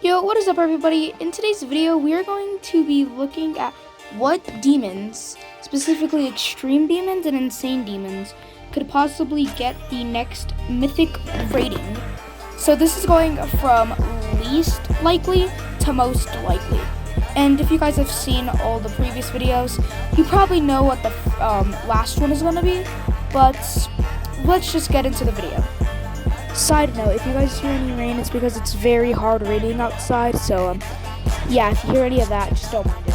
Yo, what is up everybody? In today's video, we are going to be looking at what demons, specifically extreme demons and insane demons, could possibly get the next mythic rating. So this is going from least likely to most likely. And if you guys have seen all the previous videos, you probably know what the last one is going to be, but let's just get into the video. Side note, if you guys hear any rain, it's because it's very hard raining outside, so yeah, if you hear any of that, just don't mind it.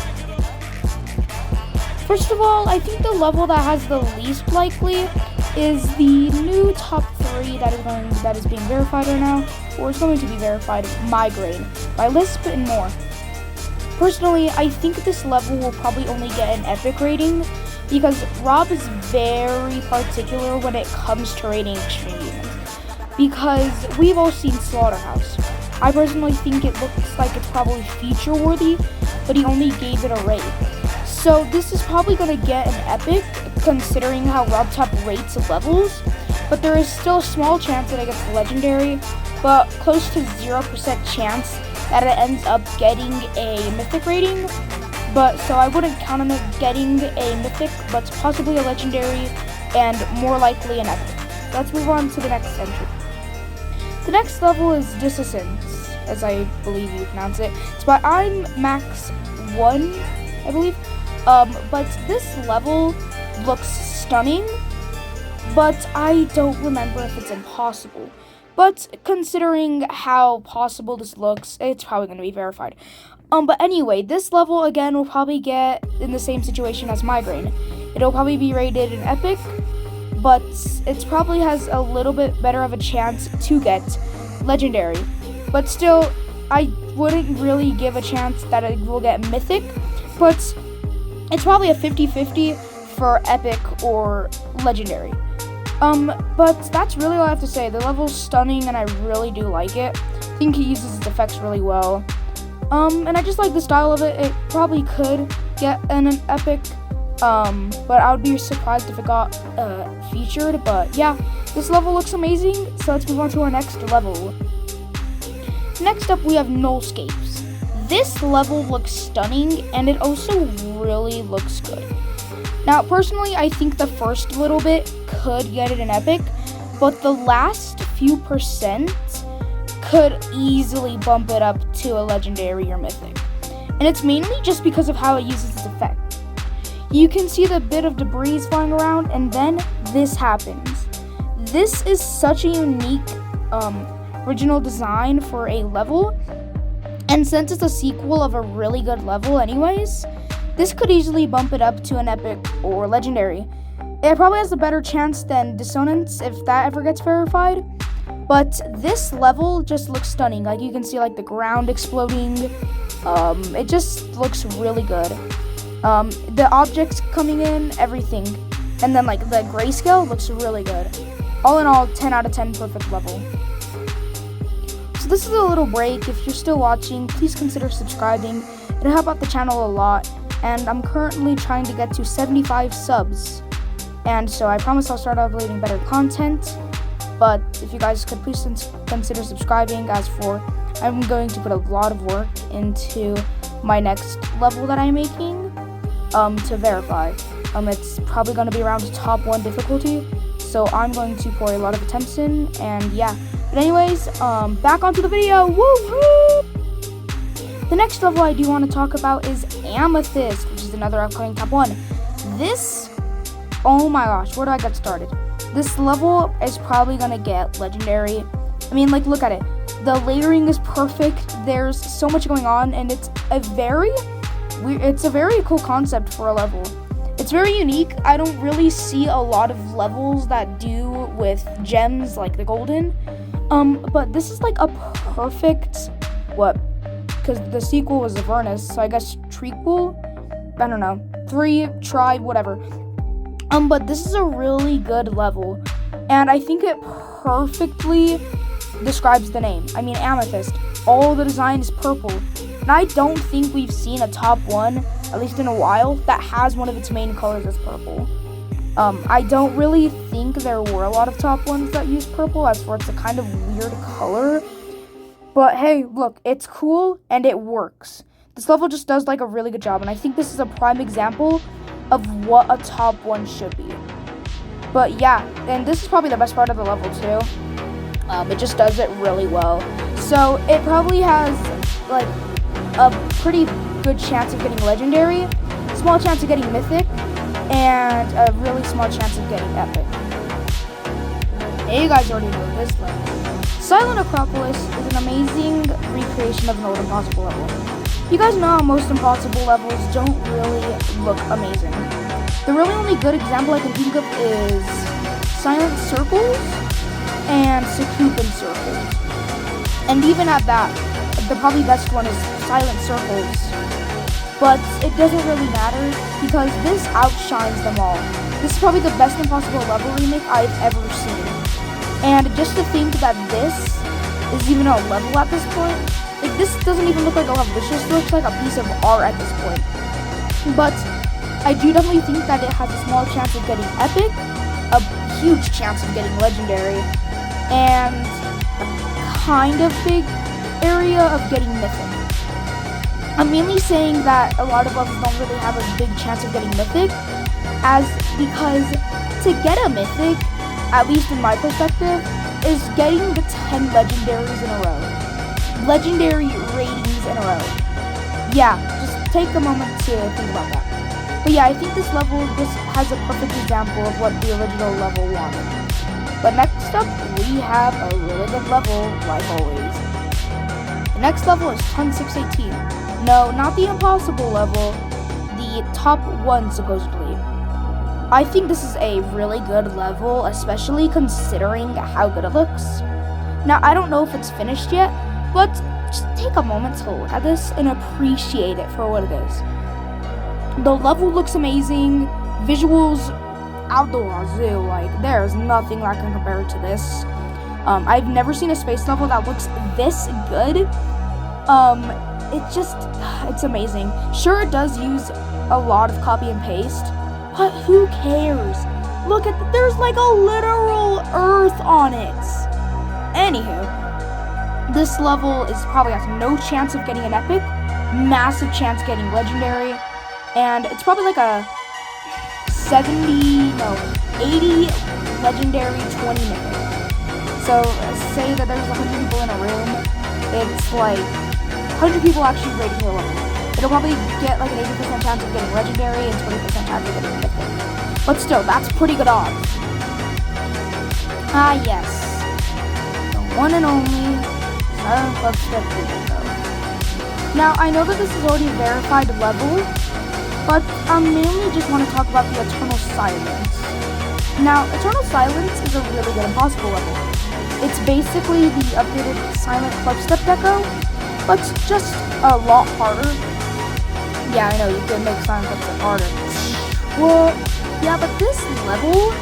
First of all, I think the level that has the least likely is the new top 3 that is being verified right now, or is going to be verified, Migraine, by Lisp and more. Personally, I think this level will probably only get an epic rating, because Rob is very particular when it comes to rating extreme demons. Because we've all seen Slaughterhouse. I personally think it looks like it's probably feature worthy, but he only gave it a rate. So this is probably going to get an epic, considering how RobTop rates levels, but there is still a small chance that it gets legendary, but close to 0% chance that it ends up getting a mythic rating. But so I wouldn't count on it getting a mythic, but possibly a legendary, and more likely an epic. Let's move on to the next entry. The next level is Dissonance, as I believe you pronounce it. It's by I'm Max 1, I believe. But this level looks stunning, but I don't remember if it's impossible. But considering how possible this looks, it's probably going to be verified. But anyway, this level again will probably get in the same situation as Migraine. It'll probably be rated an epic, but it probably has a little bit better of a chance to get legendary. But still, I wouldn't really give a chance that it will get mythic, but it's probably a 50-50 for epic or legendary. But that's really all I have to say. The level's stunning and I really do like it. I think he uses its effects really well. And I just like the style of it. It probably could get an epic, but I would be surprised if it got featured. But yeah, this level looks amazing, so let's move on to our next level. Next up, we have Nullscapes. This level looks stunning, and it also really looks good. Now, personally, I think the first little bit could get it an epic, but the last few percent could easily bump it up to a legendary or mythic. And it's mainly just because of how it uses its effect. You can see the bit of debris flying around, and then this happens. This is such a unique original design for a level, and since it's a sequel of a really good level anyways, this could easily bump it up to an epic or legendary. It probably has a better chance than Dissonance if that ever gets verified, but this level just looks stunning. Like, you can see like the ground exploding. It just looks really good. The objects coming in, everything, and then like the grayscale looks really good. All in all, 10 out of 10 perfect level. So this is a little break. If you're still watching, please consider subscribing. It'll help out the channel a lot, and I'm currently trying to get to 75 subs, and so I promise I'll start uploading better content. But if you guys could please consider subscribing. As for, I'm going to put a lot of work into my next level that I'm making to verify. It's probably going to be around top 1 difficulty, so I'm going to pour a lot of attempts in, and yeah. But anyways, back onto the video. Woohoo! The next level I do want to talk about is Amethyst, which is another upcoming top 1. This, oh my gosh, where do I get started? This level is probably going to get legendary. I mean, like, look at it. The layering is perfect. There's so much going on, and it's a very cool concept for a level. It's very unique. I don't really see a lot of levels that do with gems like the golden. But this is like a perfect, because the sequel was Avernus, so I guess trequel? I don't know. 3, try, whatever. But this is a really good level, and I think it perfectly describes the name. I mean, Amethyst. All the design is purple, and I don't think we've seen a top 1, at least in a while, that has one of its main colors as purple. I don't really think there were a lot of top 1s that use purple, as for it's a kind of weird color. But hey, look, it's cool and it works. This level just does like a really good job, and I think this is a prime example of what a top 1 should be. But yeah, and this is probably the best part of the level too. It just does it really well. So it probably has like a pretty good chance of getting legendary, small chance of getting mythic, and a really small chance of getting epic. And you guys already know this level. Silent Acropolis is an amazing recreation of an old impossible level. You guys know most impossible levels don't really look amazing. The really only good example I can think of is Silent Circles and Secupin Circles. And even at that, the probably best one is Silent Circles. But it doesn't really matter because this outshines them all. This is probably the best impossible level remake I've ever seen. And just to think that this is even a level at this point, like this doesn't even look like a level, this just looks like a piece of art at this point. But I do definitely think that it has a small chance of getting epic, a huge chance of getting legendary, and a kind of big area of getting mythic. I'm mainly saying that a lot of levels don't really have a big chance of getting mythic, as because to get a mythic, at least in my perspective, is getting the 10 legendaries in a row. Legendary ratings in a row. Yeah, just take a moment to think about that. But yeah, I think this level just has a perfect example of what the original level wanted. But next up, we have a really good level, like always. The next level is Ton 618. No, not the impossible level, the top 1 supposedly. I think this is a really good level, especially considering how good it looks. Now, I don't know if it's finished yet, but just take a moment to look at this and appreciate it for what it is. The level looks amazing, visuals out the wazoo, like there's nothing that can compare to this. I've never seen a space level that looks this good. It's amazing. Sure, it does use a lot of copy and paste, but who cares? Look at there's like a literal earth on it. Anywho, this level is probably has no chance of getting an epic, massive chance getting legendary, and it's probably like a 80 legendary, 20 mythic. So say that there's 100 people in a room, it's like 100 people actually rating your level. It'll probably get like an 80% chance of getting legendary and 20% chance of getting mythic. But still, that's pretty good odds. Ah yes, the one and only Silent Club Spectre. Now, I know that this is already a verified level, but I mainly just want to talk about the Eternal Silence. Now, Eternal Silence is a really good impossible level. It's basically the updated Silent Clubstep deco, but just a lot harder. Yeah, I know, you can make Silent Clubstep harder. Well, yeah, but this level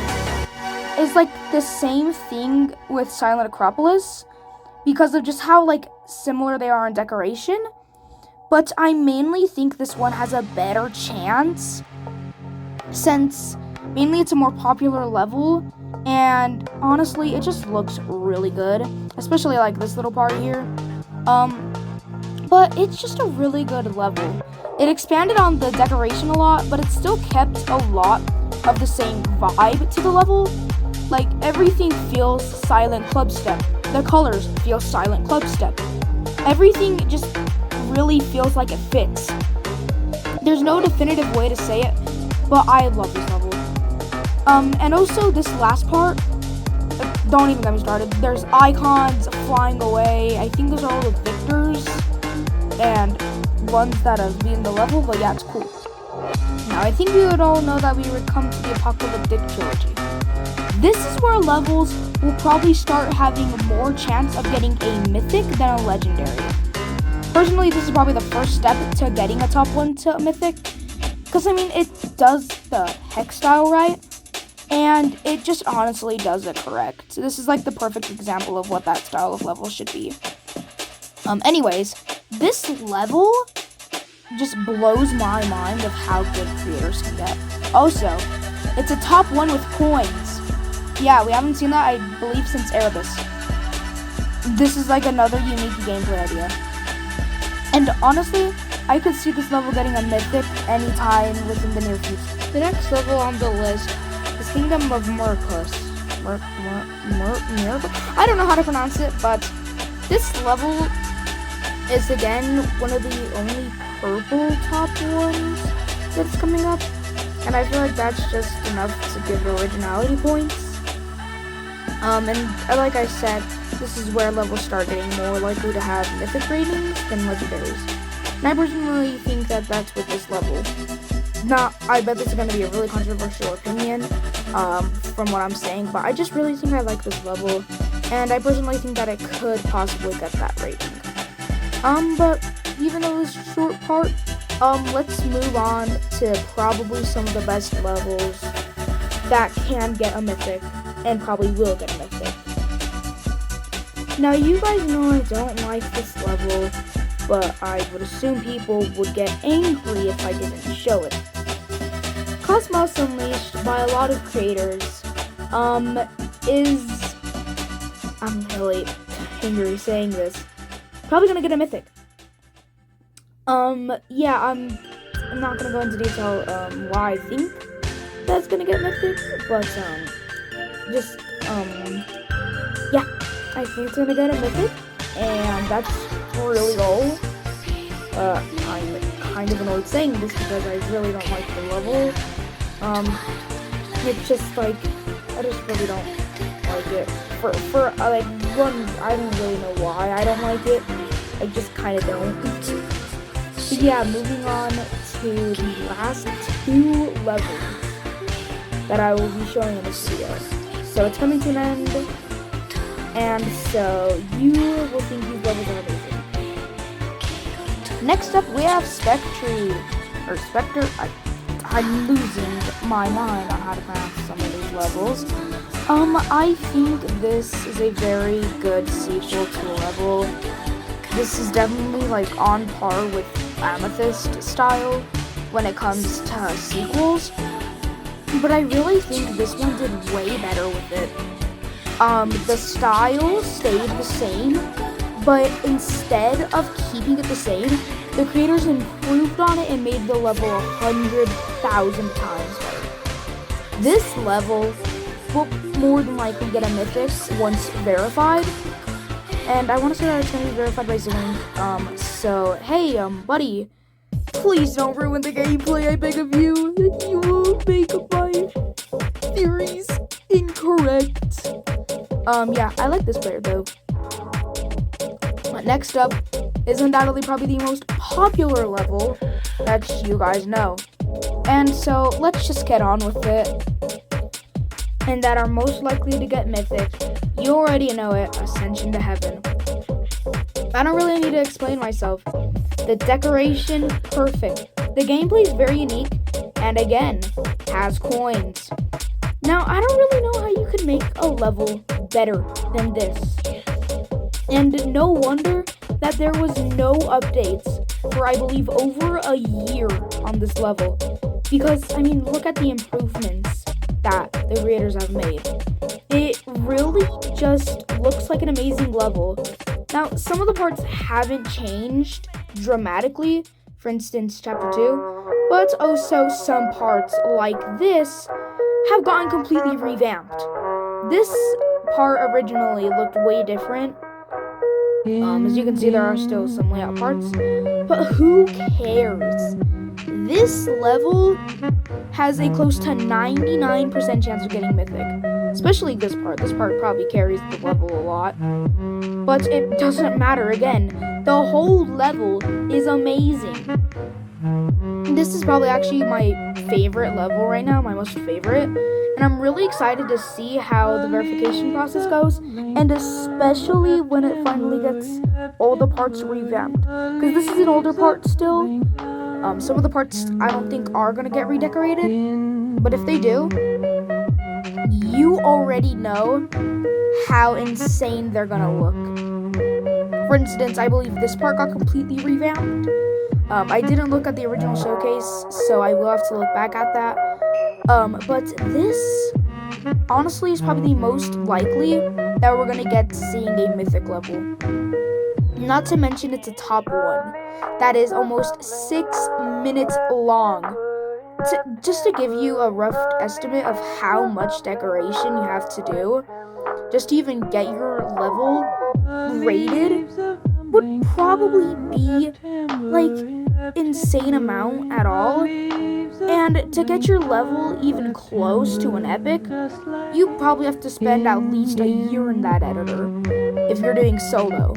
is like the same thing with Silent Acropolis because of just how like similar they are in decoration. But I mainly think this one has a better chance since mainly it's a more popular level, and honestly, it just looks really good, especially like this little part here. But it's just a really good level. It expanded on the decoration a lot, but it still kept a lot of the same vibe to the level. Like, everything feels Silent Clubstep. The colors feel Silent Clubstep. Everything just really feels like it fits. There's no definitive way to say it, but I love this level. And also this last part, don't even get me started. There's icons flying away. I think those are all the victors and ones that have been the level, but yeah, it's cool. Now, I think we would all know that we would come to the apocalyptic trilogy. This is where levels will probably start having more chance of getting a mythic than a legendary. Personally, this is probably the first step to getting a top 1 to a mythic, because I mean, it does the hex style right, and it just honestly does it correct. This is like the perfect example of what that style of level should be. Anyways, this level just blows my mind of how good creators can get. Also, it's a top 1 with coins. Yeah, we haven't seen that, I believe, since Erebus. this is like another unique gameplay idea. And honestly, I could see this level getting a mythic anytime within the near future. The next level on the list is Kingdom of Murkus. I don't know how to pronounce it, but this level is again one of the only purple top ones that's coming up. And I feel like that's just enough to give originality points. And like I said, this is where levels start getting more likely to have mythic ratings than legendaries. And I personally think that that's with this level. I bet this is going to be a really controversial opinion from what I'm saying, but I just really think I like this level, and I personally think that it could possibly get that rating. But even though this is a short part, let's move on to probably some of the best levels that can get a mythic, and probably will get a mythic. Now, you guys know I don't like this level, but I would assume people would get angry if I didn't show it. Cosmos Unleashed, by a lot of creators, is, I'm really angry saying this, probably gonna get a mythic. Yeah, I'm not gonna go into detail, why I think that's gonna get mythic, but, yeah, I think it's gonna get a mythic, and that's really all. I'm kind of annoyed saying this because I really don't like the level. It's just like, I just really don't like it. For like, one, I don't really know why I don't like it. I just kind of don't. But yeah, moving on to the last two levels that I will be showing in this video. So it's coming to an end, and so you will think these levels are amazing. Next up, we have Spectre, or Spectre. I'm losing my mind on how to pronounce some of these levels. I think this is a very good sequel to a level. This is definitely like on par with Amethyst style when it comes to sequels. But I really think this one did way better with it. The style stayed the same, but instead of keeping it the same, the creators improved on it and made the level 100,000 times better. This level will more than likely get a mythic once verified, and I want to say that it's going to be verified by Zlink. So hey, buddy, please don't ruin the gameplay, I beg of you. You will make my theories incorrect. Yeah, I like this player though. Next up is undoubtedly probably the most popular level that you guys know. And so let's just get on with it. And that are most likely to get mythic. You already know it, Ascension to Heaven. I don't really need to explain myself. The decoration, perfect. The gameplay is very unique, and again, has coins. Now, I don't really know how you could make a level better than this. And no wonder that there was no updates for, I believe, over a year on this level. Because, I mean, look at the improvements that the creators have made. It really just looks like an amazing level. Now, some of the parts haven't changed dramatically, for instance, Chapter 2, but also some parts, like this, have gotten completely revamped. This part originally looked way different. As you can see, there are still some layout parts, but who cares? This level has a close to 99% chance of getting mythic, especially this part. This part probably carries the level a lot, but it doesn't matter. Again, the whole level is amazing. This is probably actually my favorite level right now, my most favorite. And I'm really excited to see how the verification process goes, and especially when it finally gets all the parts revamped. Because this is an older part still. Some of the parts I don't think are going to get redecorated, but if they do, you already know how insane they're going to look. For instance, I believe this part got completely revamped. I didn't look at the original showcase, so I will have to look back at that. But this, honestly, is probably the most likely that we're gonna get seeing a mythic level. Not to mention it's a top 1 that is almost 6 minutes long. Just to give you a rough estimate of how much decoration you have to do just to even get your level rated would probably be like insane amount at all. And to get your level even close to an epic, you probably have to spend at least a year in that editor if you're doing solo.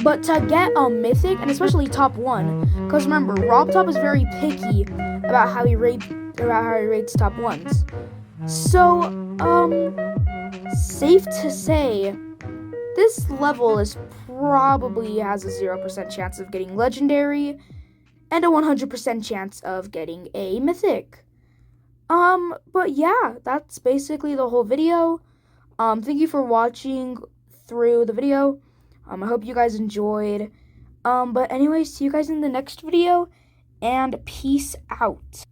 But to get a mythic, and especially top 1, because remember, RobTop is very picky about how he rates top 1s. So, safe to say, this level is probably has a 0% chance of getting legendary, and a 100% chance of getting a mythic. But yeah, that's basically the whole video. Thank you for watching through the video. I hope you guys enjoyed. But anyways, see you guys in the next video, and peace out.